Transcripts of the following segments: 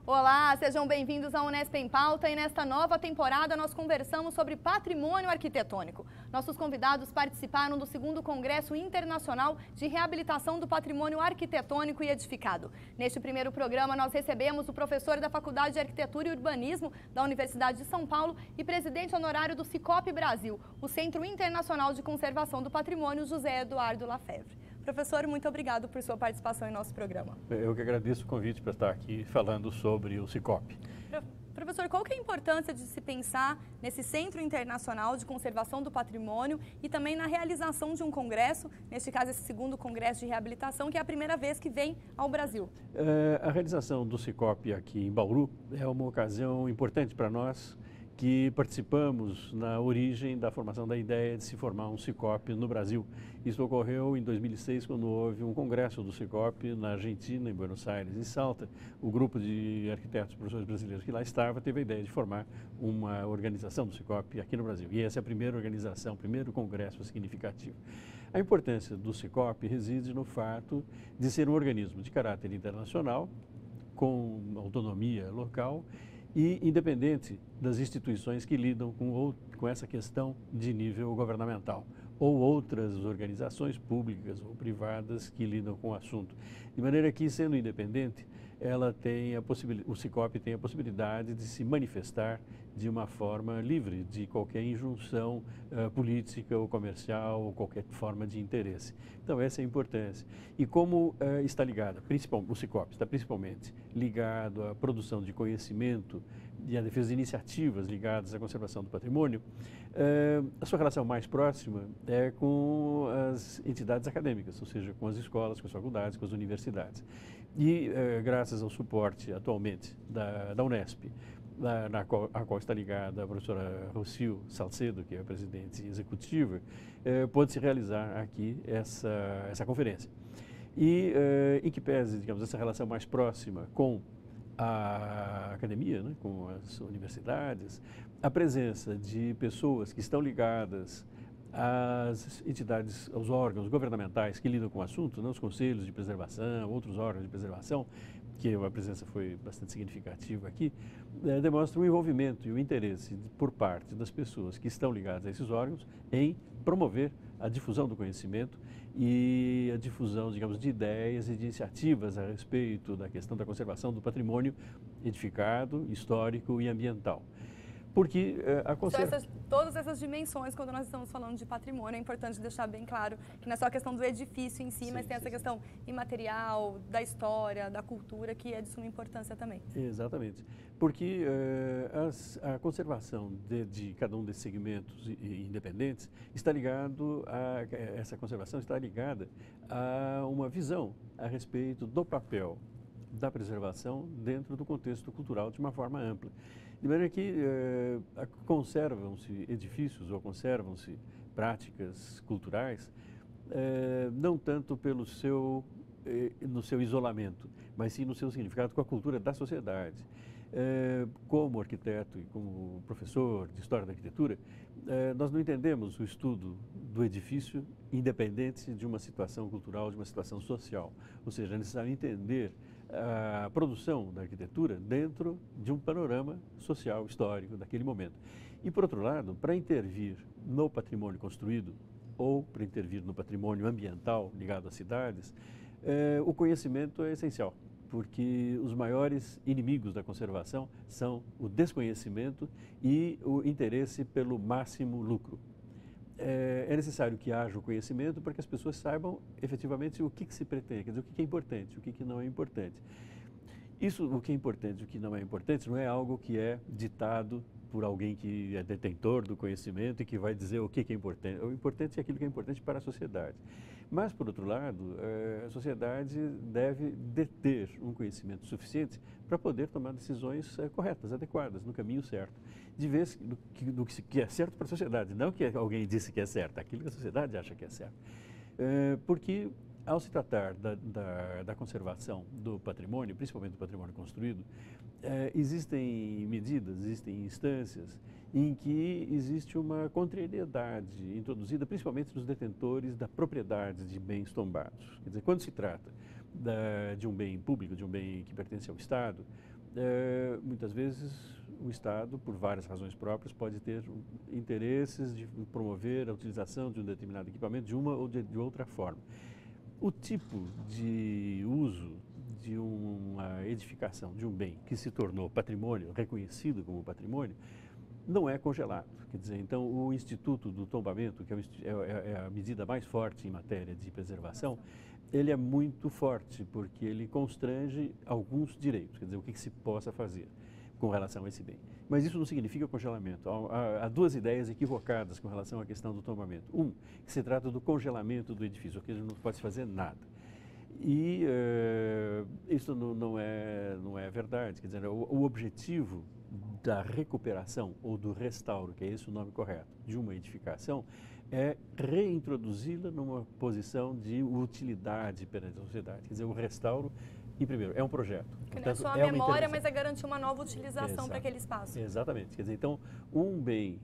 Olá, sejam bem-vindos ao Unesp em Pauta e nesta nova temporada nós conversamos sobre patrimônio arquitetônico. Nossos convidados participaram do 2º Congresso Internacional de Reabilitação do Patrimônio Arquitetônico e Edificado. Neste primeiro programa nós recebemos o professor da Faculdade de Arquitetura e Urbanismo da Universidade de São Paulo e presidente honorário do Sicop Brasil, o Centro Internacional de Conservação do Patrimônio, José Eduardo Lafevre. Professor, muito obrigado por sua participação em nosso programa. Eu que agradeço o convite para estar aqui falando sobre o Sicop. Professor, qual que é a importância de se pensar nesse Centro Internacional de Conservação do Patrimônio e também na realização de um congresso, neste caso esse 2º Congresso de Reabilitação, que é a primeira vez que vem ao Brasil? A realização do Sicop aqui em Bauru é uma ocasião importante para nós que participamos na origem da formação da ideia de se formar um Sicop no Brasil. Isso ocorreu em 2006, quando houve um congresso do Sicop na Argentina, em Buenos Aires e Salta. O grupo de arquitetos e professores brasileiros que lá estava teve a ideia de formar uma organização do Sicop aqui no Brasil. E essa é a primeira organização, o primeiro congresso significativo. A importância do Sicop reside no fato de ser um organismo de caráter internacional, com autonomia local, e independente das instituições que lidam com essa questão de nível governamental ou outras organizações públicas ou privadas que lidam com o assunto. De maneira que, sendo independente, ela tem o Sicop tem a possibilidade de se manifestar de uma forma livre de qualquer injunção política ou comercial ou qualquer forma de interesse. Então, essa é a importância. E como está ligada, o Sicop está principalmente ligado à produção de conhecimento e à defesa de iniciativas ligadas à conservação do patrimônio, a sua relação mais próxima é com as entidades acadêmicas, ou seja, com as escolas, com as faculdades, com as universidades. E graças ao suporte atualmente da Unesp, a qual está ligada a professora Rocio Salcedo, que é a presidente executiva, pôde-se realizar aqui essa conferência. E em que pese, digamos, essa relação mais próxima com a academia, né, com as universidades, a presença de pessoas que estão ligadas às entidades, aos órgãos governamentais que lidam com o assunto, né, os conselhos de preservação, outros órgãos de preservação, que a presença foi bastante significativa aqui, demonstra o envolvimento e o interesse por parte das pessoas que estão ligadas a esses órgãos em promover a difusão do conhecimento e a difusão, digamos, de ideias e de iniciativas a respeito da questão da conservação do patrimônio edificado, histórico e ambiental. Porque todas essas dimensões, quando nós estamos falando de patrimônio, é importante deixar bem claro que não é só a questão do edifício em si, mas tem essa questão imaterial, da história, da cultura, que é de suma importância também. Exatamente. Porque a conservação de cada um desses segmentos independentes está ligado essa conservação está ligada a uma visão a respeito do papel da preservação dentro do contexto cultural de uma forma ampla. De maneira que conservam-se edifícios ou conservam-se práticas culturais não tanto no seu isolamento, mas sim no seu significado com a cultura da sociedade. Como arquiteto e como professor de História da Arquitetura, nós não entendemos o estudo do edifício independente de uma situação cultural, de uma situação social. Ou seja, é necessário entender a produção da arquitetura dentro de um panorama social, histórico daquele momento. E, por outro lado, para intervir no patrimônio construído ou para intervir no patrimônio ambiental ligado às cidades, o conhecimento é essencial, porque os maiores inimigos da conservação são o desconhecimento e o interesse pelo máximo lucro. É necessário que haja o conhecimento para que as pessoas saibam efetivamente o que se pretende, quer dizer, o que é importante, o que não é importante. Isso, o que é importante e o que não é importante, não é algo que é ditado por alguém que é detentor do conhecimento e que vai dizer o que é importante. O importante é aquilo que é importante para a sociedade. Mas, por outro lado, a sociedade deve deter um conhecimento suficiente para poder tomar decisões corretas, adequadas, no caminho certo. De vez do que é certo para a sociedade, não que alguém disse que é certo, aquilo que a sociedade acha que é certo. Porque ao se tratar da conservação do patrimônio, principalmente do patrimônio construído, existem medidas, existem instâncias em que existe uma contrariedade introduzida principalmente nos detentores da propriedade de bens tombados. Quer dizer, quando se trata de um bem público, de um bem que pertence ao Estado, muitas vezes o Estado, por várias razões próprias, pode ter interesses de promover a utilização de um determinado equipamento de uma ou de outra forma. O tipo de uso de uma edificação, de um bem que se tornou patrimônio, reconhecido como patrimônio, não é congelado. Quer dizer, então, o Instituto do Tombamento, que é a medida mais forte em matéria de preservação, ele é muito forte, porque ele constrange alguns direitos, quer dizer, o que se possa fazer com relação a esse bem. Mas isso não significa congelamento. Há duas ideias equivocadas com relação à questão do tombamento. Que se trata do congelamento do edifício, ou seja, não pode se fazer nada. E isso não é verdade. Quer dizer, o objetivo da recuperação ou do restauro, que é esse o nome correto, de uma edificação, é reintroduzi-la numa posição de utilidade perante a sociedade. Quer dizer, o restauro, e primeiro, é um projeto. Que não é só a memória, mas é garantir uma nova utilização para aquele espaço. Exatamente. Quer dizer, então, um bem,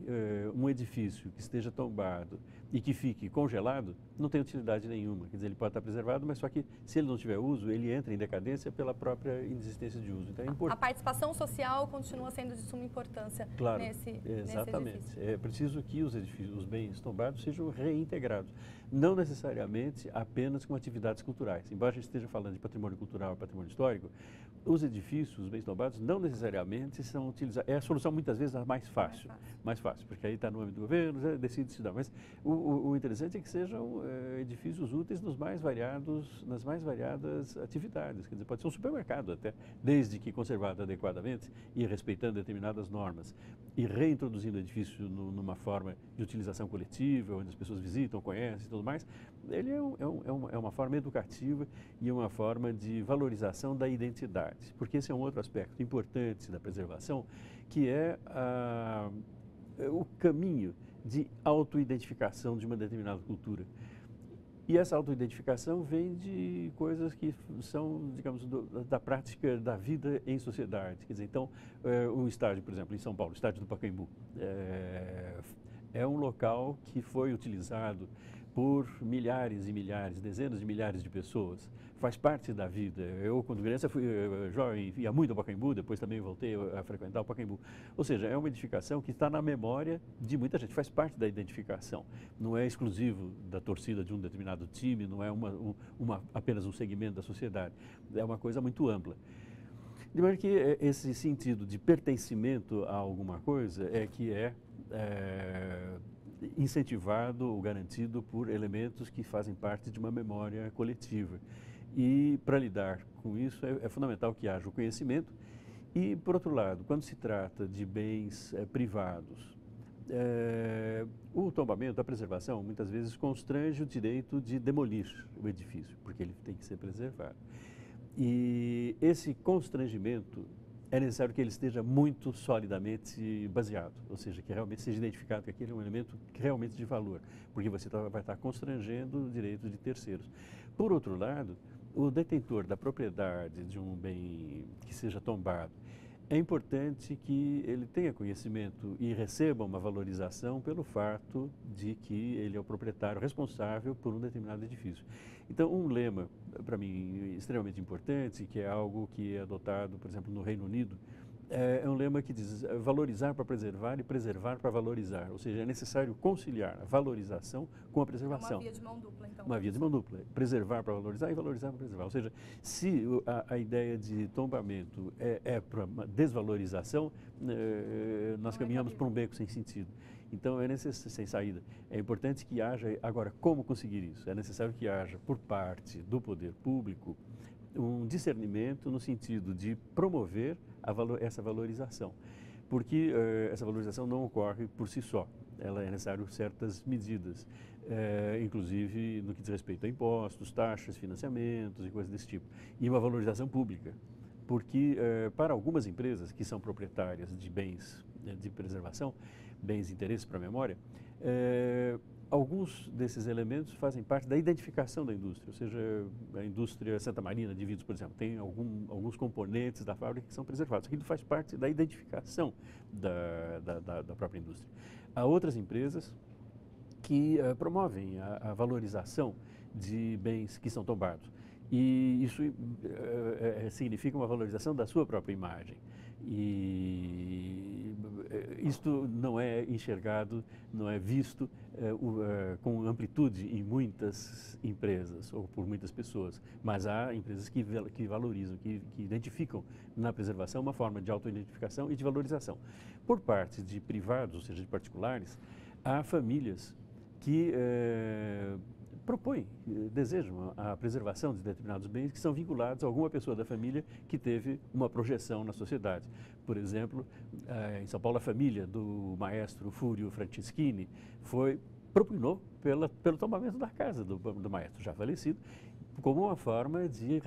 um edifício que esteja tombado e que fique congelado, não tem utilidade nenhuma. Quer dizer, ele pode estar preservado, mas só que, se ele não tiver uso, ele entra em decadência pela própria inexistência de uso. Então, a participação social continua sendo de suma importância nesse edifício. É preciso que os bens tombados sejam reintegrados. Não necessariamente apenas com atividades culturais. Embora a gente esteja falando de patrimônio cultural e patrimônio histórico, os edifícios, os bens tombados, não necessariamente são utilizados. É a solução, muitas vezes, a mais fácil. Mais fácil, porque aí está no âmbito do governo, decide se dar. Mas o interessante é que sejam edifícios úteis nas mais variadas atividades. Quer dizer, pode ser um supermercado até, desde que conservado adequadamente e respeitando determinadas normas. E reintroduzindo o edifício numa forma de utilização coletiva, onde as pessoas visitam, conhecem e tudo mais, ele é uma forma educativa e uma forma de valorização da identidade. Porque esse é um outro aspecto importante da preservação, que é o caminho de autoidentificação de uma determinada cultura. E essa autoidentificação vem de coisas que são, digamos, da prática da vida em sociedade. Quer dizer, então, um estádio, por exemplo, em São Paulo, o estádio do Pacaembu, é um local que foi utilizado por milhares e milhares, dezenas de milhares de pessoas. Faz parte da vida. Eu, quando criança, fui jovem, ia muito ao Pacaembu, depois também voltei a frequentar o Pacaembu. Ou seja, é uma edificação que está na memória de muita gente, faz parte da identificação. Não é exclusivo da torcida de um determinado time, não é apenas um segmento da sociedade. É uma coisa muito ampla. De maneira que esse sentido de pertencimento a alguma coisa é que é incentivado ou garantido por elementos que fazem parte de uma memória coletiva. E para lidar com isso é fundamental que haja o conhecimento e, por outro lado, quando se trata de bens privados, o tombamento, a preservação, muitas vezes constrange o direito de demolir o edifício, porque ele tem que ser preservado. E esse constrangimento é necessário que ele esteja muito solidamente baseado, ou seja, que realmente seja identificado que aquele é um elemento realmente de valor, porque você vai estar constrangendo o direito de terceiros. Por outro lado, o detentor da propriedade de um bem que seja tombado, é importante que ele tenha conhecimento e receba uma valorização pelo fato de que ele é o proprietário responsável por um determinado edifício. Então, um lema, para mim, extremamente importante, que é algo que é adotado, por exemplo, no Reino Unido, é um lema que diz valorizar para preservar e preservar para valorizar. Ou seja, é necessário conciliar a valorização com a preservação. É uma via de mão dupla, então. Uma via de mão dupla. Preservar para valorizar e valorizar para preservar. Ou seja, se a ideia de tombamento é para uma desvalorização, nós caminhamos para um beco sem sentido. Então, é necessário, sem saída. É importante que haja, agora, como conseguir isso? É necessário que haja, por parte do poder público, um discernimento no sentido de promover essa valorização, porque essa valorização não ocorre por si só, ela é necessário certas medidas, inclusive no que diz respeito a impostos, taxas, financiamentos e coisas desse tipo, e uma valorização pública, porque para algumas empresas que são proprietárias de bens de preservação, bens de interesse para a memória, alguns desses elementos fazem parte da identificação da indústria, ou seja, a indústria Santa Marina de vidros, por exemplo, tem alguns componentes da fábrica que são preservados. Aquilo faz parte da identificação da própria indústria. Há outras empresas que promovem a valorização de bens que são tombados. E isso significa uma valorização da sua própria imagem. E isto não é enxergado, não é visto com amplitude em muitas empresas ou por muitas pessoas, mas há empresas que valorizam, que identificam na preservação uma forma de autoidentificação e de valorização. Por parte de privados, ou seja, de particulares, há famílias que propõem, desejam a preservação de determinados bens que são vinculados a alguma pessoa da família que teve uma projeção na sociedade. Por exemplo, em São Paulo, a família do maestro Fúrio Franceschini propugnou pelo tombamento da casa do maestro, já falecido, como uma forma de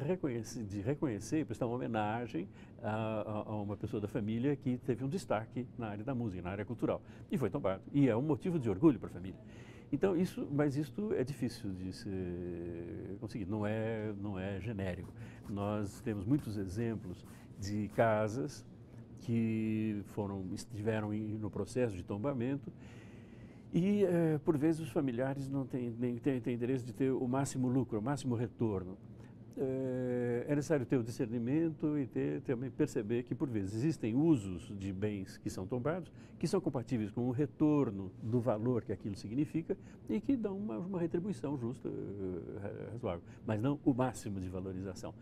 reconhecer e prestar uma homenagem a uma pessoa da família que teve um destaque na área da música, na área cultural. E foi tombado. E é um motivo de orgulho para a família. Então, mas isto é difícil de se conseguir, não é genérico. Nós temos muitos exemplos de casas que estiveram no processo de tombamento e, por vezes, os familiares não têm interesse de ter o máximo lucro, o máximo retorno. É necessário ter o discernimento e também perceber que, por vezes, existem usos de bens que são tombados, que são compatíveis com o retorno do valor que aquilo significa e que dão uma retribuição justa, razoável, mas não o máximo de valorização.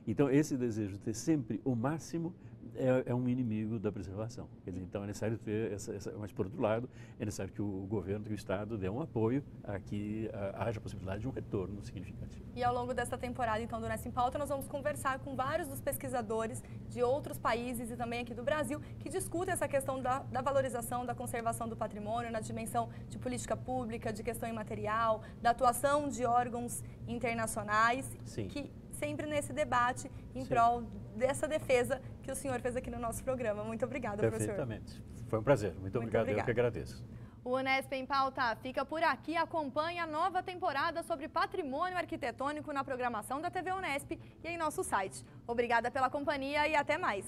Então, esse desejo de ter sempre o máximo é um inimigo da preservação. Quer dizer, então é necessário ter mas por outro lado, é necessário que o governo, que o Estado dê um apoio a que haja a possibilidade de um retorno significativo. E ao longo desta temporada, então, do Unesp em Pauta, nós vamos conversar com vários dos pesquisadores de outros países e também aqui do Brasil, que discutem essa questão da valorização, da conservação do patrimônio na dimensão de política pública, de questão imaterial, da atuação de órgãos internacionais, Sim. que sempre nesse debate em prol dessa defesa que o senhor fez aqui no nosso programa. Muito obrigada, professor. Perfeitamente. Foi um prazer. Muito obrigado. Eu que agradeço. O Unesp em Pauta fica por aqui. Acompanhe a nova temporada sobre patrimônio arquitetônico na programação da TV Unesp e em nosso site. Obrigada pela companhia e até mais.